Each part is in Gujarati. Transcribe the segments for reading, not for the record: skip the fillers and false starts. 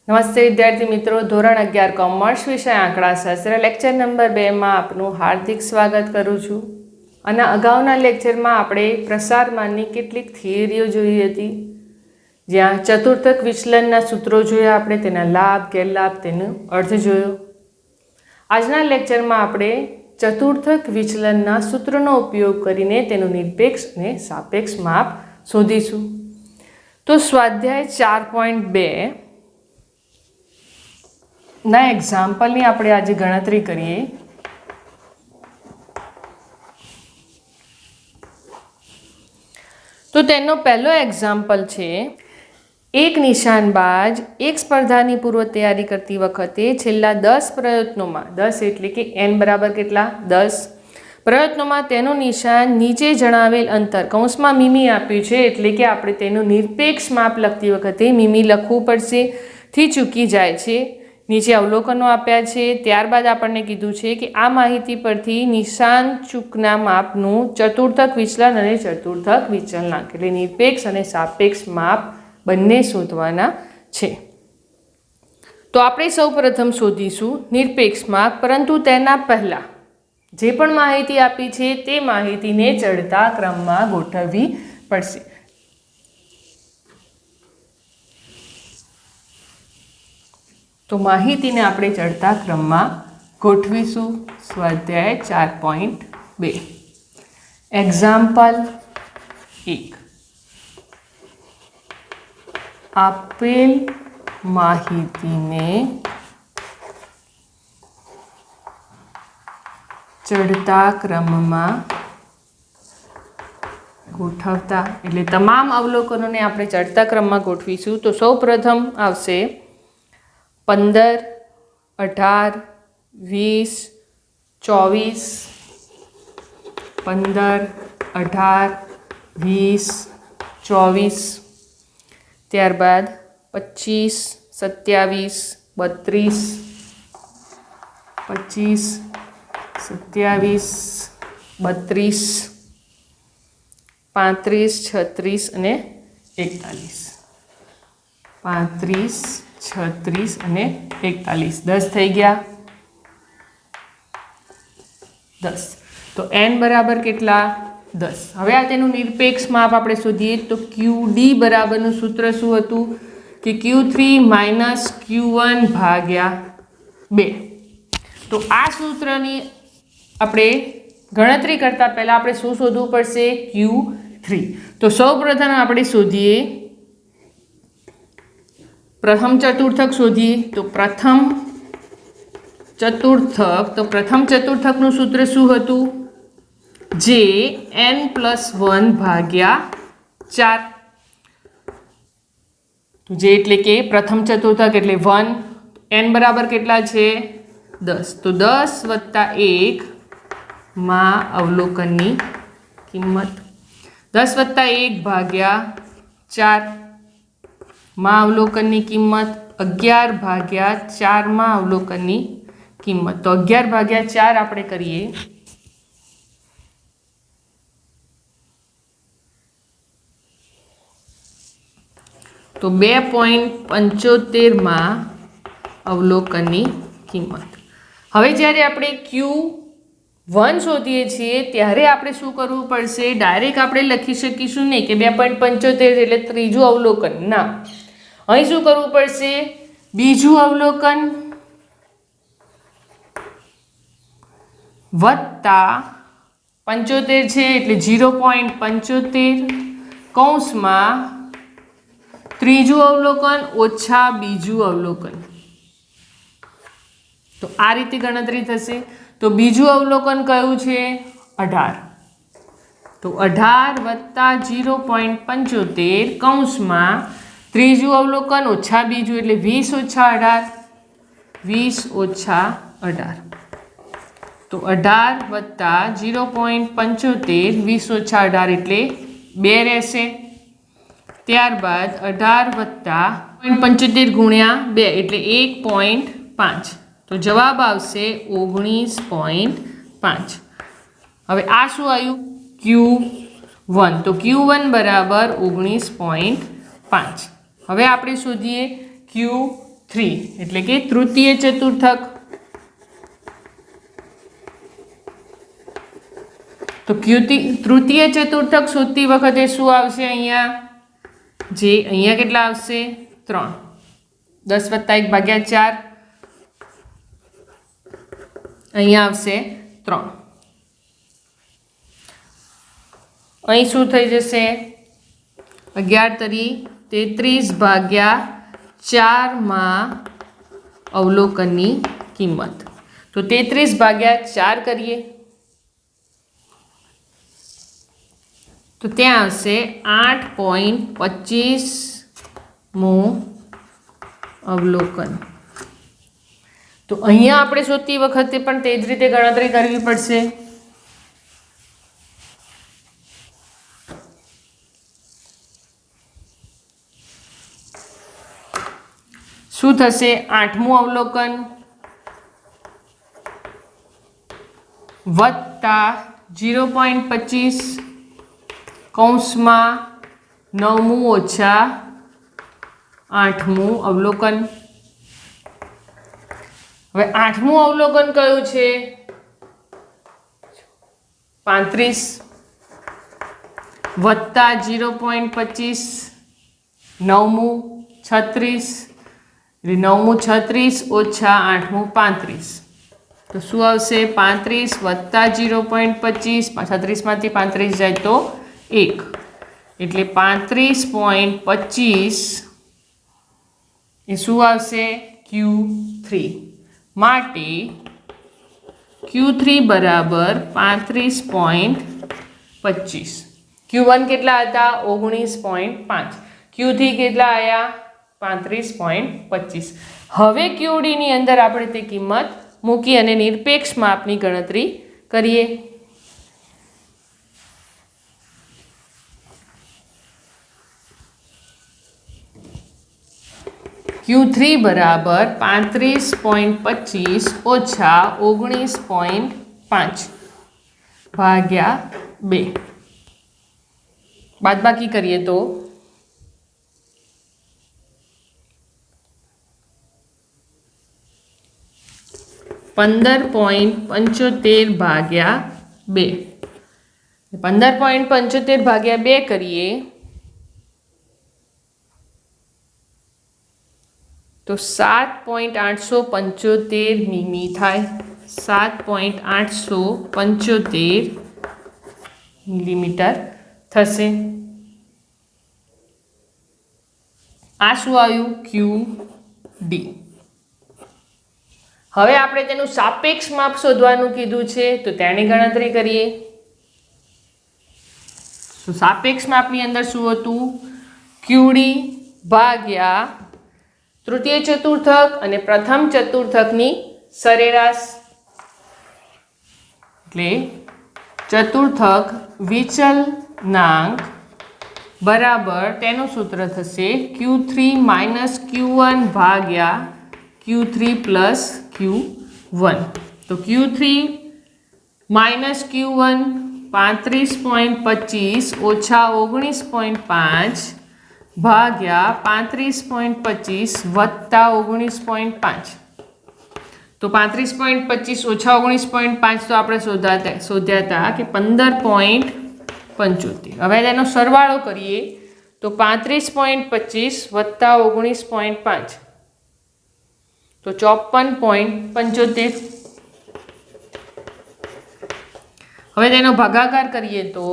નમસ્તે વિદ્યાર્થી મિત્રો, ધોરણ 11 કોમર્સ વિષય આંકડાશાસ્ત્ર લેક્ચર નંબર 2 માં આપનું હાર્દિક સ્વાગત કરું છું. અને અગાઉના લેક્ચરમાં આપણે પ્રસારમાનની કેટલીક થિયરીઓ જોઈ હતી, જ્યાં ચતુર્થક વિચલનના સૂત્રો જોયા, આપણે તેના લાભ ગેરલાભ તેનો અર્થ જોયો. આજના લેક્ચરમાં આપણે ચતુર્થક વિચલનના સૂત્રનો ઉપયોગ કરીને તેનું નિરપેક્ષ અને સાપેક્ષ માપ શોધીશું. તો સ્વાધ્યાય 4.2 ના એક્ઝામ્પલની આપણે આજે ગણતરી કરીએ. તો તેનો પહેલો એક્ઝામ્પલ છે, એક નિશાનબાજ એક સ્પર્ધાની પૂર્વ તૈયારી કરતી વખતે છેલ્લા 10 પ્રયત્નોમાં, 10 એટલે કે n બરાબર કેટલા 10 પ્રયત્નોમાં તેનું નિશાન નીચે જણાવેલ અંતર કૌંસમાં મીમી આપ્યું છે, એટલે કે આપણે તેનું નિરપેક્ષ માપ લખતી વખતે મીમી લખવું પડશે, થી ચૂકી જાય છે. નીચે અવલોકનો આપ્યા છે. ત્યારબાદ આપણને કીધું છે કે આ માહિતી પરથી નિશાન ચૂકના માપનું ચતુર્થક વિચલન અને ચતુર્થક વિચલનાંક એટલે નિરપેક્ષ અને સાપેક્ષ માપ બંને શોધવાના છે. તો આપણે સૌ પ્રથમ શોધીશું નિરપેક્ષ માપ, પરંતુ તેના પહેલાં જે પણ માહિતી આપી છે તે માહિતીને ચડતા ક્રમમાં ગોઠવવી પડશે. તો માહિતીને આપણે ચડતા ક્રમમાં ગોઠવીશું. સ્વાધ્યાય 4.2 એક્ઝામ્પલ 1, આપેલ માહિતીને ચડતા ક્રમમાં ગોઠવતા, એટલે તમામ અવલોકનોને આપણે ચડતા ક્રમમાં ગોઠવીશું. તો સૌ પ્રથમ આવશે 15, 18, 20, 24, 15, 18, 20, 24, ત્યારબાદ 25, 27, 32, 25, 27, 32, 35, 36 અને 41, 35, 36 અને 41, 10 થઈ ગયા 10. તો n બરાબર કેટલા 10. હવે આ તેનું નિરપેક્ષ માપ આપણે શોધીએ. તો QD બરાબરનું સૂત્ર શું હતું કે Q3 માઇનસ Q1 ભાગ્યા 2. તો આ સૂત્રની આપણે ગણતરી કરતા પહેલા આપણે શું શોધવું પડશે? Q3. તો સૌ પ્રથમ આપણે શોધીએ પ્રથમ ચતુર્થક શોધીએ. તો પ્રથમ ચતુર્થકનું સૂત્ર શું હતું? જે n+1 ભાગ્યા 4. તો જે એટલે કે પ્રથમ ચતુર્થક એટલે 1, n બરાબર કેટલા છે 10. તો 10 વત્તા 1 માં અવલોકનની કિંમત 10 વત્તા 1 ભાગ્યા 4 માં અવલોકનની કિંમત 11 ભાગ્યા 4 માં અવલોકનની કિંમત. તો 11 ભાગ્યા 4 આપણે કરીએ તો 2.75 માં અવલોકનની કિંમત. હવે જ્યારે આપણે Q1 શોધીએ છીએ ત્યારે આપણે શું કરવું પડશે? ડાયરેક્ટ આપણે લખી શકીશું નહીં કે 2.75 એટલે ત્રીજું અવલોકન. ના, અહીં શું કરવું પડશે? બીજું અવલોકન વત્તા 75 છે એટલે 0.75 કૌંસમાં ત્રીજું અવલોકન ઓછા બીજું અવલોકન. તો આ રીતે ગણતરી થશે. તો બીજું અવલોકન કયું છે? 18. તો 18 વત્તા 0.75 કૌંસમાં ત્રીજું અવલોકન ઓછા બીજું એટલે 20 ઓછા 18, 20 ઓછા 18. તો 18 વત્તા 0.75, 20 ઓછા 18 એટલે 2 રહેશે. ત્યારબાદ 18 વત્તા 0.75 ગુણ્યા 2 એટલે 1.5. તો જવાબ આવશે 19.5. હવે આ શું આવ્યું? Q1. તો Q1 બરાબર 19.5. હવે આપણે શોધીએ Q3. 3 એટલે કે તૃતીય ચતુર્થક. તો તૃતીય ચતુર્થક શોધતી વખતે શું આવશે? અહીંયા કેટલા આવશે? 3. 10 + 1 / 4 અહીંયા આવશે 3. અહીં શું થઈ જશે? 11 * 33 / 4 માં અવલોકનની કિંમત. તો 33 / 4 કરીએ તો ત્યાં આવશે 8.25મું અવલોકન. તો અહીંયા આપણે શોધતી વખતે પણ તે જ રીતે ગણતરી કરવી પડશે. શું થશે? 8મું અવલોકન વત્તા 0.25 કૌંસમાં 9મું ઓછા 8મું અવલોકન. હવે 8મું અવલોકન કયું છે? 35 વત્તા 0.25 9મું 36 એટલે 9મું 36 ઓછા 8મું 35. તો શું આવશે? 35 વત્તા 0.25 36માંથી 35 જાય તો 1 એટલે 35.25 એ શું આવશે? Q3. માટે Q3 બરાબર 35.25. Q1 કેટલા હતા? 19.5. Q3 કેટલા આવ્યા? 35.25. હવે QD ની અંદર આપણે તે કિંમત મૂકી અને નિરપેક્ષ માપની ગણતરી કરીએ. Q3 બરાબર 35.25 ઓછા 19.5 ભાગ્યા 2. બાદબાકી કરીએ તો 15.75 ભાગ્યા 2. 15.75 ભાગ્યા 2 કરીએ તો 7.875 મીમી થાય. 7.875 મિલીમીટર થશે. આ શું આવ્યું? QD. હવે આપણે તેનું સાપેક્ષ માપ શોધવાનું કીધું છે તો તેની ગણતરી કરીએ. તો સાપેક્ષ માપની અંદર શું હતું? QD ભાગ્યા તૃતીય ચતુર્થક અને પ્રથમ ચતુર્થકની સરેરાશ. એટલે ચતુર્થક વિચલનાંક બરાબર તેનું સૂત્ર થશે Q3 - Q1 ભાગ્યા Q3 + Q1. તો Q3 - Q1 35.25 ઓછા 19.5 ભાગ્યા 35.25 વત્તા 19.5. તો 35.25 ઓછા 19.5 તો આપણે શોધ્યા હતા કે 15.75. હવે તેનો સરવાળો કરીએ તો 35.25 વત્તા 19.5 તો 54.75. હવે તેનો ભાગાકાર કરીએ તો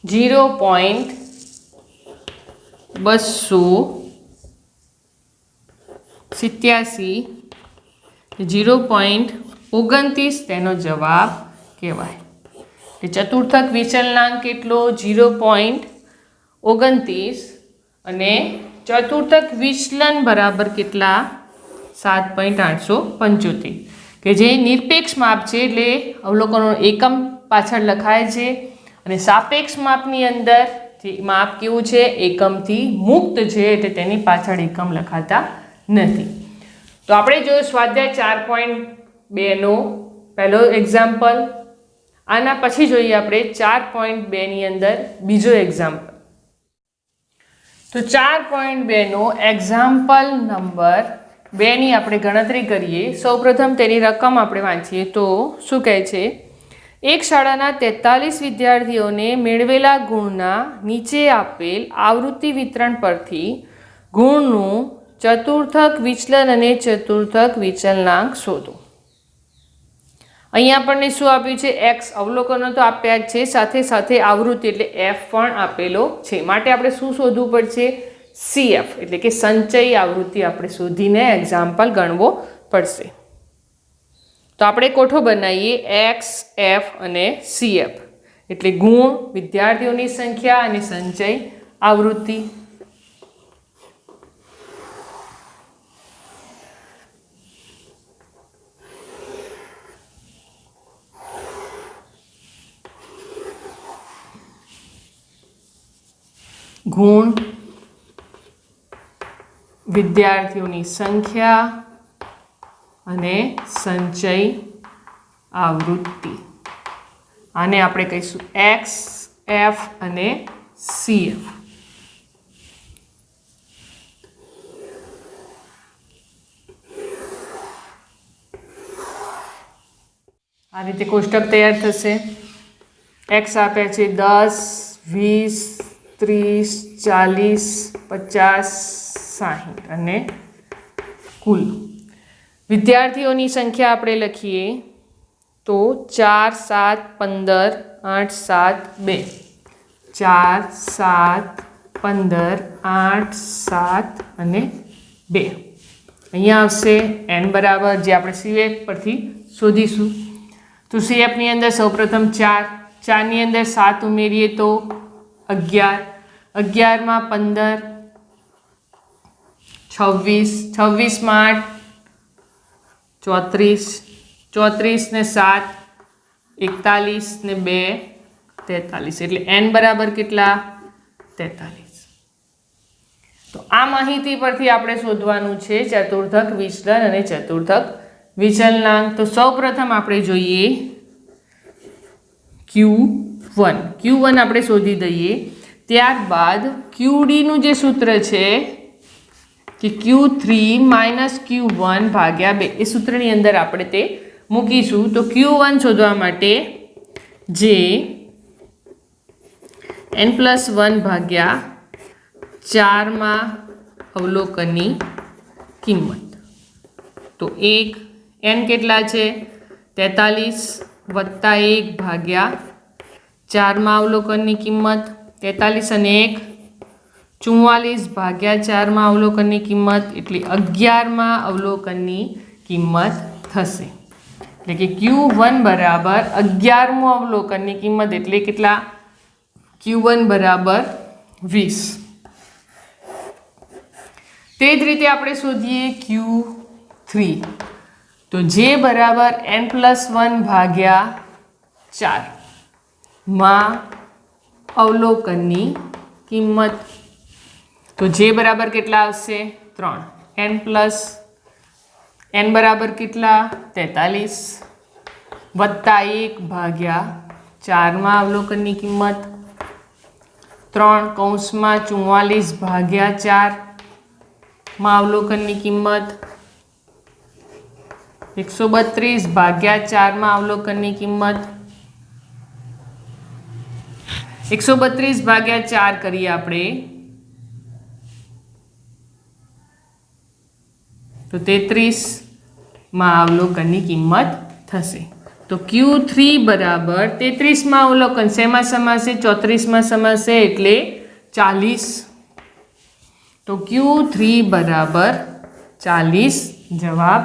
0.287 0.29 તેનો જવાબ કહેવાય. ચતુર્થક વિચલનાંક કેટલો? 0.29 અને ચતુર્થક વિચલન બરાબર કેટલા? 7.875 કે જે નિરપેક્ષ માપ છે એટલે અવલોકનનો એકમ પાછળ લખાય છે અને સાપેક્ષ માપની અંદર જે માપ કેવું છે? એકમથી મુક્ત છે એટલે તેની પાછળ એકમ લખાતા નથી. તો આપણે જોયું સ્વાધ્યાય 4.2 નો પહેલો એક્ઝામ્પલ. આના પછી જોઈએ આપણે 4.2 ની અંદર બીજો એક્ઝામ્પલ. તો 4.2 નો એક્ઝામ્પલ નંબર 2 ની આપણે ગણતરી કરીએ. સૌપ્રથમ તેની રકમ આપણે વાંચીએ તો શું કહે છે, એક શાળાના 43 વિદ્યાર્થીઓને મેળવેલા ગુણના નીચે આપેલ આવૃત્તિ વિતરણ પરથી ગુણનું ચતુર્થક વિચલન અને ચતુર્થક વિચલનાંક શોધો. અહીંયા આપણને શું આપ્યું છે, એક્સ અવલોકનો તો આપ્યા જ છે, સાથે સાથે આવૃત્તિ એટલે એફ પણ આપેલો છે. માટે આપણે શું શોધવું પડશે, સીએફ એટલે કે સંચય આવૃત્તિ આપણે શોધીને એક્ઝામ્પલ ગણવો પડશે. તો આપણે કોઠો બનાવીએ, એક્સ એફ અને સીએફ એટલે ગુણ, વિદ્યાર્થીઓની સંખ્યા અને સંચય આવૃત્તિ. ગુણ, વિદ્યાર્થીઓની સંખ્યા અને સંચય આવૃત્તિ. આને આપણે કહીશું એક્સ એફ અને સીએફ. આ રીતે કોષ્ટક તૈયાર થશે. એક્સ આપ્યા છે 10, 20, 30, 40, 50, 60 અને કુલ વિદ્યાર્થીઓની સંખ્યા આપણે લખીએ તો 4, 7, 15, 8, 7, 2. 4, 7, 15, 8, 7 અને 2. અહીંયા આવશે n બરાબર જે આપણે સીએફ પરથી શોધીશું. તો સીએફની અંદર સૌપ્રથમ 4, 4ની અંદર 7 ઉમેરીએ તો 11, 11 માં 15, 26, 26 માં 8, 34, 34 ને 7, 41 ને 2, 43 એટલે n બરાબર કેટલા, 43. તો આ માહિતી પરથી આપણે શોધવાનું છે ચતુર્થક વિચલન અને ચતુર્થક વિચલનાંક. તો સૌપ્રથમ આપણે જોઈએ Q1 આપણે શોધી દઈએ. ત્યારબાદ QD નું જે સૂત્ર છે કે Q3 - Q1 ભાગ્યા 2 એ સૂત્રની અંદર આપણે તે મૂકીશું. તો Q1 શોધવા માટે જે n+1 ભાગ્યા 4 માં અવલોકનની કિંમત. તો 1 n કેટલા છે 43 વત્તા 1 ભાગ્યા 4 માં અવલોકનની કિંમત 43 અને 1 44 ભાગ્યા 4 માં અવલોકનની કિંમત એટલે 11 માં અવલોકનની કિંમત થશે. એટલે કે Q1 બરાબર 11મું અવલોકનની કિંમત એટલે કેટલા, Q1 બરાબર 20. તે જ રીતે આપણે શોધીએ Q3. તો જે બરાબર n+1 ભાગ્યા 4 માં અવલોકનની કિંમત. તો જે બરાબર કેટલા આવશે 3. n બરાબર કેટલા 43 વત્તા 1 ભાગ્યા 4 માં અવલોકનની કિંમત 3 કૌંસમાં 44 ભાગ્યા 4 માં અવલોકનની કિંમત 132 ભાગ્યા 4 માં અવલોકનની કિંમત 132 ભાગ્યા 4 કરીએ આપણે તો 33 માં અવલોકનની કિંમત થશે. તો Q3 બરાબર 33 માં અવલોકન શેમાં સમાશે, 34 માં સમાશે એટલે 40. તો Q3 બરાબર 40 જવાબ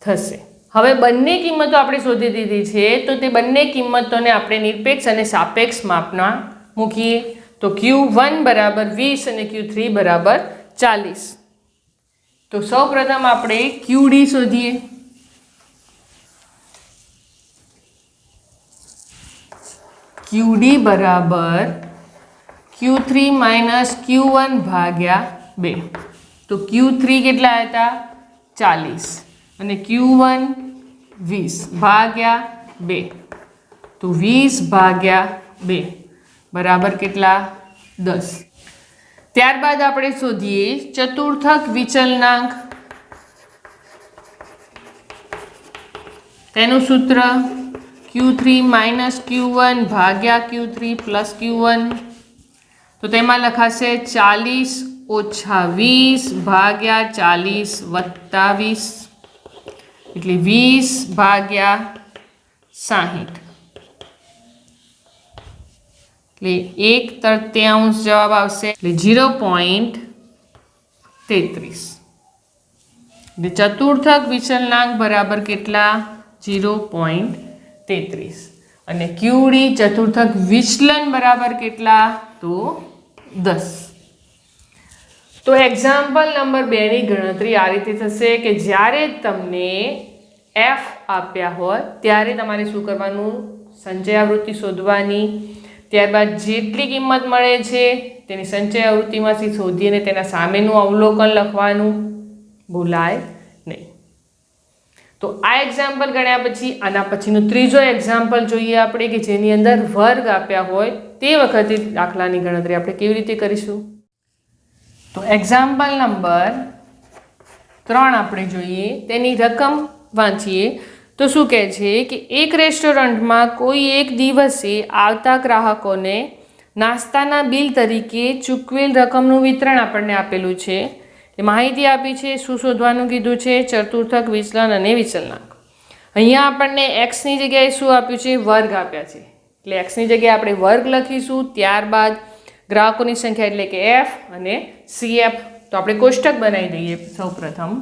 થશે. હવે બંને કિંમતો આપણે શોધી દીધી છે. તો તે બંને કિંમતોને આપણે નિરપેક્ષ અને સાપેક્ષ માપના મૂકીએ. તો Q1 બરાબર 20 અને Q3 બરાબર 40. તો સૌપ્રથમ આપણે QD શોધીએ. QD બરાબર Q3 - Q1 ભાગ્યા 2. તો Q3 કેટલા હતા 40 અને Q1 20 ભાગ્યા 2. તો 20 ભાગ્યા 2 બરાબર કેટલા 10. ત્યારબાદ આપણે શોધીએ ચતુર્થક વિચલનાંક. તેનું સૂત્ર Q3 માઇનસ Q1 ભાગ્યા Q3 પ્લસ Q1. તો તેમાં લખાશે 40 ઓછા 20 ભાગ્યા 40 વત્તા 20 એટલે 20 ભાગ્યા 60 એટલે 1/3 જવાબ આવશે એટલે 0.33. એટલે ચતુર્થક વિચલનાંક બરાબર કેટલા? 0.33. અને ક્યુડી ચતુર્થક વિચલન બરાબર કેટલા? તો 10. તો એક્ઝામ્પલ નંબર 2 ની ગણતરી આ રીતે થશે કે જ્યારે તમને એફ આપ્યા હોય ત્યારે તમારે શું કરવાનું? સંચય આવૃત્તિ શોધવાની. ત્યારબાદ જેટલી કિંમત મળે છે તેની સંચય આવૃત્તિમાંથી શોધીને તેના સામેનું અવલોકન લખવાનું, ભૂલાય નહીં. તો આ એક્ઝામ્પલ ગણ્યા પછી આના પછીનું ત્રીજો એક્ઝામ્પલ જોઈએ આપણે કે જેની અંદર વર્ગ આપ્યા હોય તે વખતે દાખલાની ગણતરી આપણે કેવી રીતે કરીશું. તો એક્ઝામ્પલ નંબર 3 આપણે જોઈએ. તેની રકમ વાંચીએ તો શું કહે છે કે એક રેસ્ટોરન્ટમાં કોઈ એક દિવસે આવતા ગ્રાહકોને નાસ્તાના બિલ તરીકે ચૂકવેલ રકમનું વિતરણ આપણને આપેલું છે. એ માહિતી આપી છે. શું શોધવાનું કીધું છે? ચતુર્થક વિચલન અને વિચલનાંક. અહીંયા આપણને એક્સની જગ્યાએ શું આપ્યું છે? વર્ગ આપ્યા છે. એટલે એક્સની જગ્યાએ આપણે વર્ગ લખીશું. ત્યારબાદ ગ્રાહકોની સંખ્યા એટલે કે એફ અને સીએફ. તો આપણે કોષ્ટક બનાવી દઈએ સૌ પ્રથમ.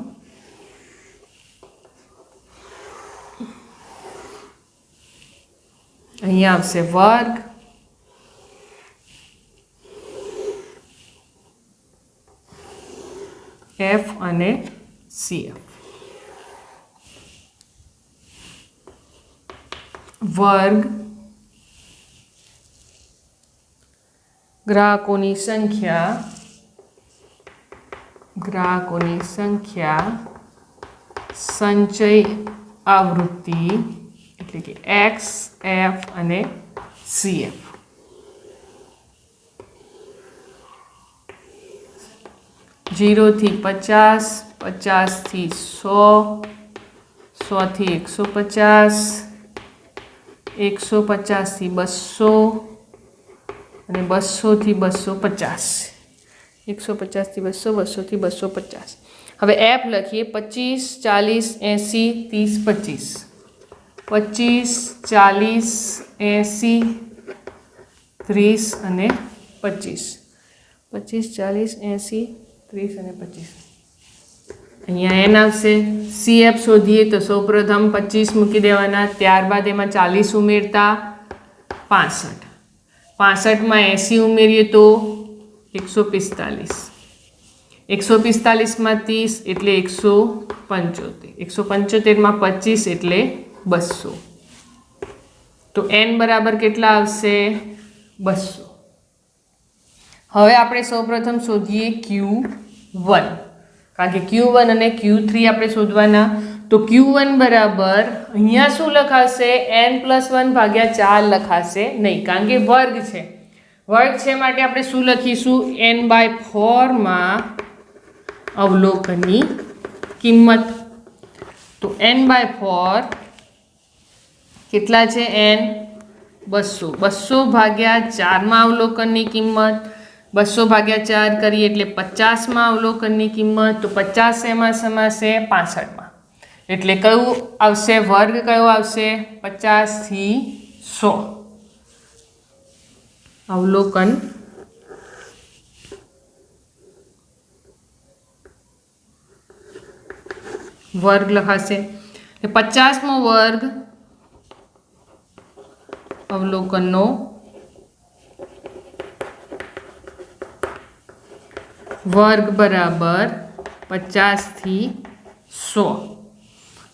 અહીંયા આવશે વર્ગ, એફ અને સીએફ. વર્ગ ગ્રાહકોની સંખ્યા સંચય આવૃત્તિ એટલે કે એક્સ, એફ અને સીએફ. जीरो थी 50, 50 थी 100, 100 थी 150, 150 थी 200 અને 200 થી 250. 150 થી 200, 200 થી 250. હવે એફ લખીએ 25, 40, 80, 30, 25. 25, 40, 80, 30 અને 25. 25, 40, 80, 30 અને 25. અહીંયા એન આવશે. સીએફ શોધીએ તો સૌપ્રથમ 25 મૂકી દેવાના, ત્યારબાદ એમાં 40 ઉમેરતા 65. 65માં 80 ઉમેરીએ તો 145. 145માં 30 એટલે 175. 175માં 25 એટલે 200. તો એન બરાબર કેટલા આવશે? 200. હવે આપણે સૌપ્રથમ શોધીએ Q1, કારણ કે Q1 અને Q3 આપણે શોધવાના. તો Q1 બરાબર અહીંયા શું લખાશે? n+1 ભાગ્યા 4 લખાશે નહીં, કારણ કે વર્ગ છે. વર્ગ છે માટે આપણે શું લખીશું? n/4 માં અવલોકનની કિંમત. તો n/4 કેટલા છે? n 200. 200 ભાગ્યા 4 માં અવલોકનની કિંમત. 200 ભાગ્યા 4 કરીએ એટલે 50માં અવલોકનની કિંમત. તો 50 એમાં સમાશે 65માં. એટલે કયું આવશે? વર્ગ કયો આવશે? 50 થી 100. અવલોકન વર્ગ લખાશે. 50મો વર્ગ અવલોકનનો વર્ગ બરાબર 50 થી 100.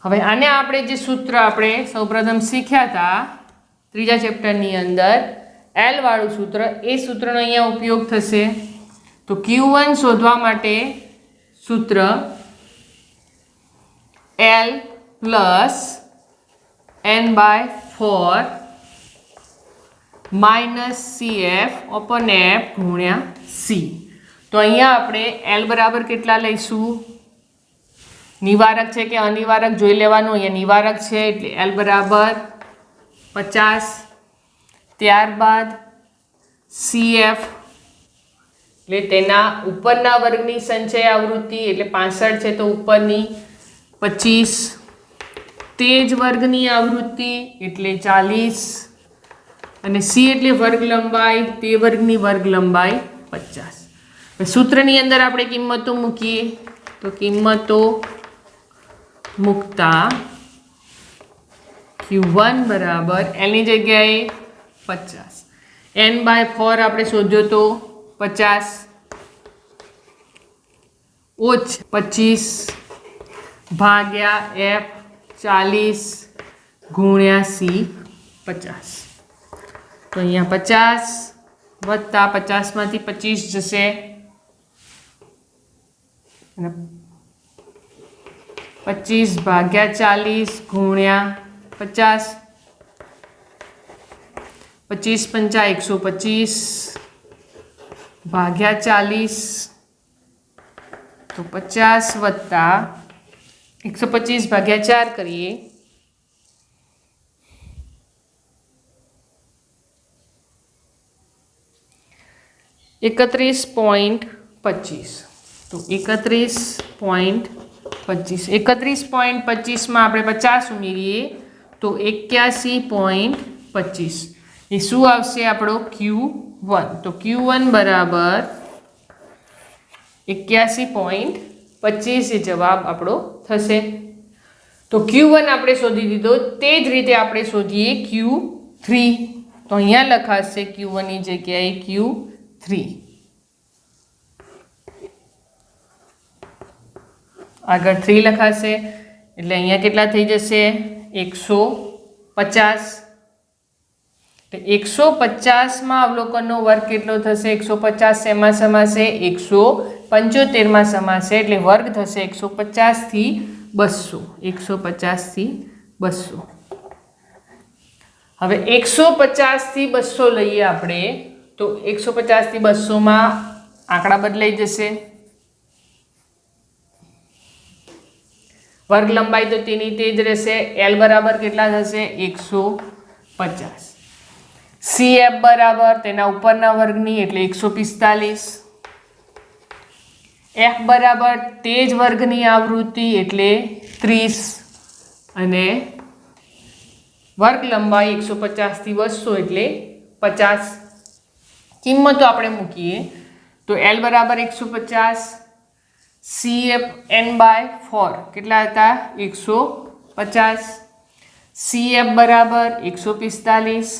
હવે આને આપણે જે સૂત્ર આપણે સૌપ્રથમ શીખ્યા હતા ત્રીજા ચેપ્ટરની અંદર, એલ વાળું સૂત્ર, એ સૂત્રનો અહીંયા ઉપયોગ થશે. તો Q1 શોધવા માટે સૂત્ર L plus n/4 minus CF/F ગુણ્યા C. તો અહીંયા આપણે એલ બરાબર કેટલા લઈશું? નિવારક છે કે અનિવારક જોઈ લેવાનું. અહીંયા નિવારક છે એટલે એલ બરાબર 50. ત્યારબાદ CF એટલે તેના ઉપરના વર્ગની સંચય આવૃત્તિ એટલે 65 છે તો ઉપરની 25. તે જ વર્ગની આવૃત્તિ એટલે 40 અને C એટલે વર્ગ લંબાઈ, તે વર્ગની વર્ગ લંબાઈ 50. હવે સૂત્રની અંદર આપણે કિંમતો મૂકીએ તો કિંમતો મૂકતા Q1 બરાબર L ની જગ્યાએ 50, n/4 આપણે શોધ્યો તો 50 ઓછ 25 ભાગ્યા F 40 ગુણ્યા C 50. તો અહીંયા 50 વત્તા 50 માંથી 25 જશે અને 25 ભાગ્યા 40 ગુણ્યા 50. 25 પંચા 125 ભાગ્યા 40 તો 50 વત્તા 125 ભાગ્યા 4 કરીએ $31.25. તો 31.25 31.25 માં આપણે 50 ઉમેરીએ તો 81.25 એ શું આવશે આપણો Q1. તો Q1 બરાબર 81.25 એ જવાબ આપણો થશે. તો Q1 આપણે શોધી દીધો. તે જ રીતે આપણે શોધીએ Q3. તો અહીંયા લખાશે Q1 ની જગ્યાએ Q3. આગળ 3 લખાશે એટલે અહીંયા કેટલા થઈ જશે 150. તો 150 માં અવલોકનનો વર્ગ કેટલો થશે? 150 શેમાં સમાશે? 175 માં સમાશે એટલે વર્ગ થશે 150 થી 200. 150 થી 200. હવે 150 થી 200 લઈએ આપણે તો 150 થી 200 માં આંકડા બદલાઈ જશે. વર્ગ લંબાઈ તો તેની તે જ રહેશે. L બરાબર કેટલા થશે? 150. CF બરાબર તેના ઉપરના વર્ગની એટલે 145. F બરાબર તે જ વર્ગની આવૃત્તિ એટલે 30 અને વર્ગ લંબાઈ 150 થી 200 એટલે 50. કિંમતો આપણે મૂકીએ તો L બરાબર 150, CF n/4 કેટલા હતા? 150. CF બરાબર 145,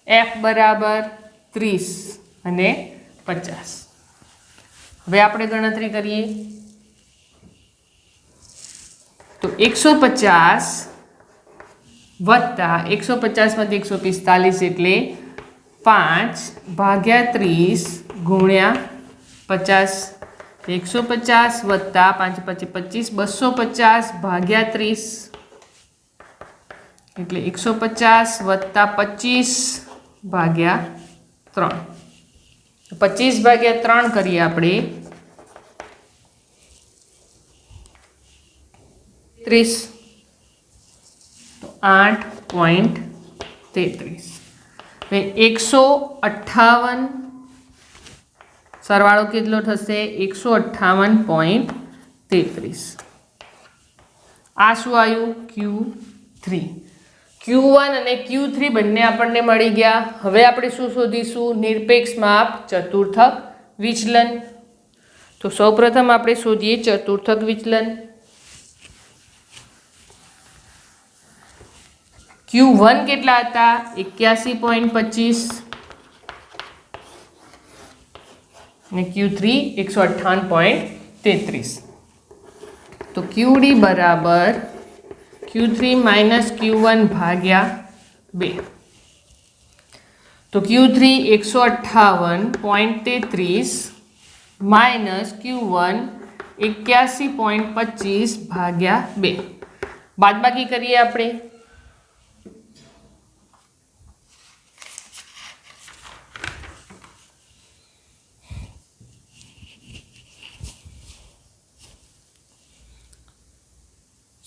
F બરાબર 30 અને 50. હવે આપણે ગણતરી કરીએ તો 150 વત્તા 150 માંથી 145 એટલે 5 ભાગ્યા 30 ગુણ્યા 50. 150 વત્તા 5 × 5 = 25 250 ભાગ્યા 30 એટલે 150 વત્તા 25 ભાગ્યા 3. 25 ભાગ્યા 3 કરીએ આપણે 30 તો 8.33. હવે 158 સરવાળો કેટલો થશે? 158.33. આ શું આવ્યું? Q3. Q1 અને Q3 બંને આપણને મળી ગયા. હવે આપણે શું શોધીશું? નિરપેક્ષ માપ ચતુર્થક વિચલન. તો સૌપ્રથમ આપણે શોધીએ ચતુર્થક વિચલન. Q1 કેટલા હતા? 81.25 અને Q3 158.33. તો QD બરાબર Q3 માઇનસ Q1 ભાગ્યા 2. તો Q3 158.33 માઇનસ Q1 81.25 ભાગ્યા 2. બાદબાકી કરીએ આપણે.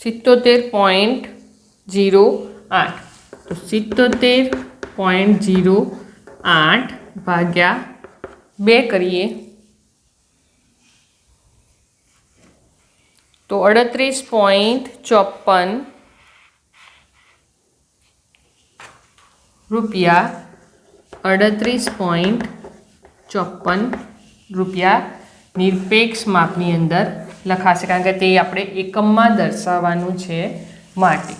77.08 તો 77.08 ભાગ્યા 2 કરીએ તો 38.54 રૂપિયા 38.54 રૂપિયા નિરપેક્ષ માપની અંદર લખાશે, કારણ કે તે આપણે એકમમાં દર્શાવવાનું છે માટે.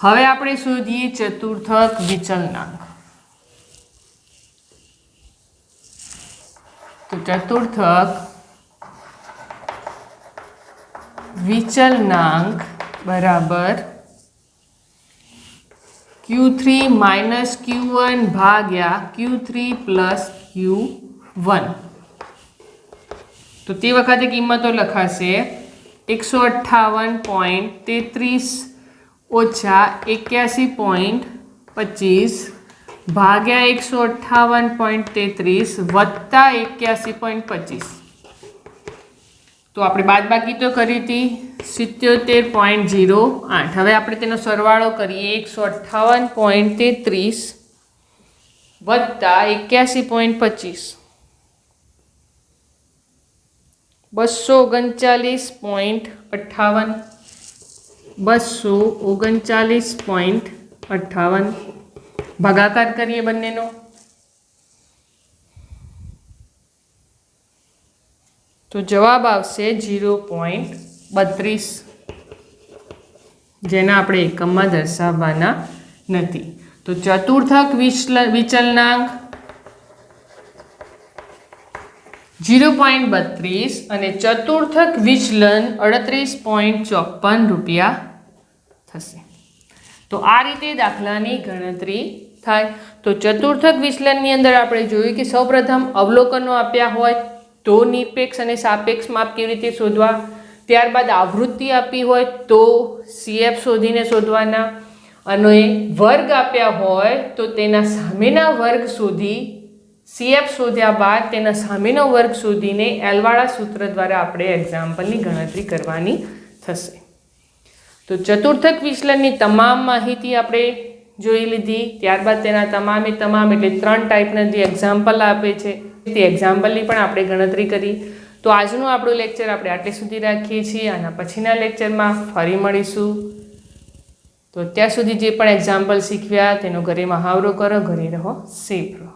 હવે આપણે શોધીએ ચતુર્થક વિચલનાંક. તો ચતુર્થક વિચલનાંક બરાબર Q3 માઇનસ Q1 ભાગ્યા Q3 પ્લસ Q1. તો તે વખતે કિંમતો લખાશે 158.33 ઓછા 81.25 ભાગ્યા 158.33 વત્તા 81.25. તો આપણે બાદબાકી તો કરી હતી 77.08. હવે આપણે તેનો સરવાળો કરીએ 158.33 વત્તા 81.25 239.58 239.58 ભાગાકાર કરીએ બંનેનો તો જવાબ આવશે 0.32, જેને આપણે એકમમાં દર્શાવવાના નથી. તો ચતુર્થક વિચલનાંક 0.32 અને ચતુર્થક વિચલન 38.54 રૂપિયા થશે. તો આ રીતે દાખલાની ગણતરી થાય. તો ચતુર્થક વિચલનની અંદર આપણે જોયું કે સૌપ્રથમ અવલોકનો આપ્યા હોય તો નિરપેક્ષ અને સાપેક્ષ માપ કેવી રીતે શોધવા, ત્યારબાદ આવૃત્તિ આપી હોય તો CF શોધીને શોધવાના, અને વર્ગ આપ્યા હોય તો તેના સામેના વર્ગ શોધી CF શોધ્યા બાદ તેના સામેનો વર્ગ શોધીને એલવાળા સૂત્ર દ્વારા આપણે એક્ઝામ્પલની ગણતરી કરવાની થશે. તો ચતુર્થક વિચલનની તમામ માહિતી આપણે જોઈ લીધી. ત્યારબાદ તેના તમામે તમામ એટલે 3 ટાઈપના જે એક્ઝામ્પલ આપે છે તે એક્ઝામ્પલની પણ આપણે ગણતરી કરી. તો આજનું આપણું લેક્ચર આપણે આટલે સુધી રાખીએ છીએ. આના પછીના લેક્ચરમાં ફરી મળીશું. તો અત્યાર સુધી જે પણ એક્ઝામ્પલ શીખ્યા તેનો ઘરે મહાવરો કરો, ઘરે રહો, સેફ રહો.